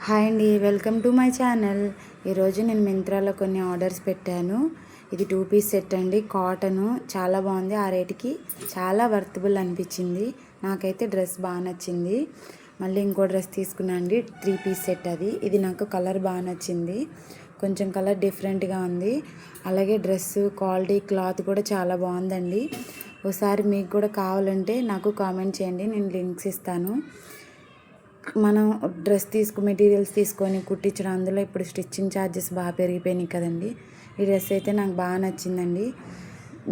Hi అండి, welcome to my channel. ఈరోజు నేను మింత్రాలో కొన్ని ఆర్డర్స్ పెట్టాను. ఇది 2 పీస్ సెట్ అండి, కాటను. చాలా బాగుంది. ఆ రేటుకి చాలా వర్తబుల్ అనిపించింది. నాకైతే డ్రెస్ బాగా నచ్చింది. మళ్ళీ ఇంకో డ్రెస్ తీసుకున్నాను అండి, 3 పీస్ సెట్. ఇది నాకు కలర్ బాగా నచ్చింది. కొంచెం కలర్ డిఫరెంట్గా ఉంది. అలాగే డ్రెస్సు క్వాలిటీ, క్లాత్ కూడా చాలా బాగుందండి. ఒకసారి మీకు కూడా కావాలంటే నాకు కామెంట్ చేయండి, నేను లింక్స్ ఇస్తాను. మనం డ్రెస్ మెటీరియల్స్ తీసుకొని కుట్టించడం, అందులో ఇప్పుడు స్టిచ్చింగ్ ఛార్జెస్ బాగా పెరిగిపోయినాయి కదండి. ఈ డ్రెస్ అయితే నాకు బాగా నచ్చిందండి.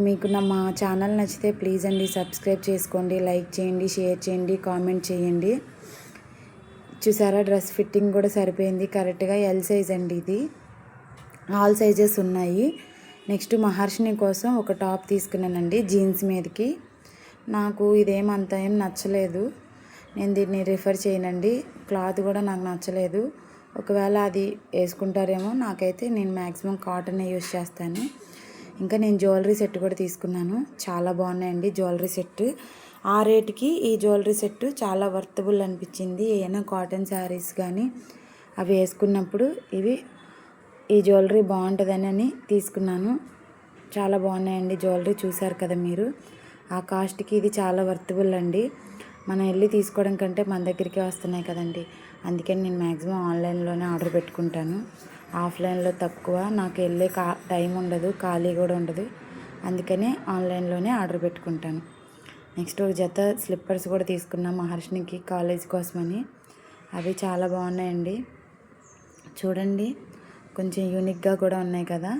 మీకు మా ఛానల్ నచ్చితే ప్లీజ్ అండి సబ్స్క్రైబ్ చేసుకోండి, లైక్ చేయండి, షేర్ చేయండి, కామెంట్ చేయండి. చూసారా, డ్రెస్ ఫిట్టింగ్ కూడా సరిపోయింది కరెక్ట్గా. ఎల్ సైజ్ అండి ఇది. ఆల్ సైజెస్ ఉన్నాయి. నెక్స్ట్ మహర్షిని కోసం ఒక టాప్ తీసుకున్నానండి జీన్స్ మీదకి. నాకు ఇదేమంత ఏం నచ్చలేదు. నేను దీన్ని రిఫర్ చేయనండి. క్లాత్ కూడా నాకు నచ్చలేదు. ఒకవేళ అది వేసుకుంటారేమో. నాకైతే నేను మ్యాక్సిమం కాటనే యూస్ చేస్తాను. ఇంకా నేను జ్యువెలరీ సెట్ కూడా తీసుకున్నాను. చాలా బాగున్నాయండి జ్యువెలరీ సెట్. ఆ రేటుకి ఈ జ్యువెలరీ సెట్ చాలా వర్తబుల్ అనిపించింది. ఏమైనా కాటన్ శారీస్ కానీ అవి వేసుకున్నప్పుడు ఈ జ్యువెలరీ బాగుంటుందని తీసుకున్నాను. చాలా బాగున్నాయండి జ్యువెలరీ. చూసారు కదా మీరు. ఆ కాస్ట్కి ఇది చాలా వర్తబుల్ అండి. మనం వెళ్ళి తీసుకోవడం కంటే మన దగ్గరికి వస్తున్నాయి కదండి. అందుకని నేను మ్యాక్సిమం ఆన్లైన్లోనే ఆర్డర్ పెట్టుకుంటాను. ఆఫ్లైన్లో తక్కువ. నాకు వెళ్ళే టైం ఉండదు, ఖాళీ కూడా ఉండదు. అందుకనే ఆన్లైన్లోనే ఆర్డర్ పెట్టుకుంటాను. నెక్స్ట్ ఒక జత స్లిప్పర్స్ కూడా తీసుకున్నాం మహర్షినికి కాలేజ్ కోసమని. అవి చాలా బాగున్నాయండి. చూడండి, కొంచెం యూనిక్గా కూడా ఉన్నాయి కదా.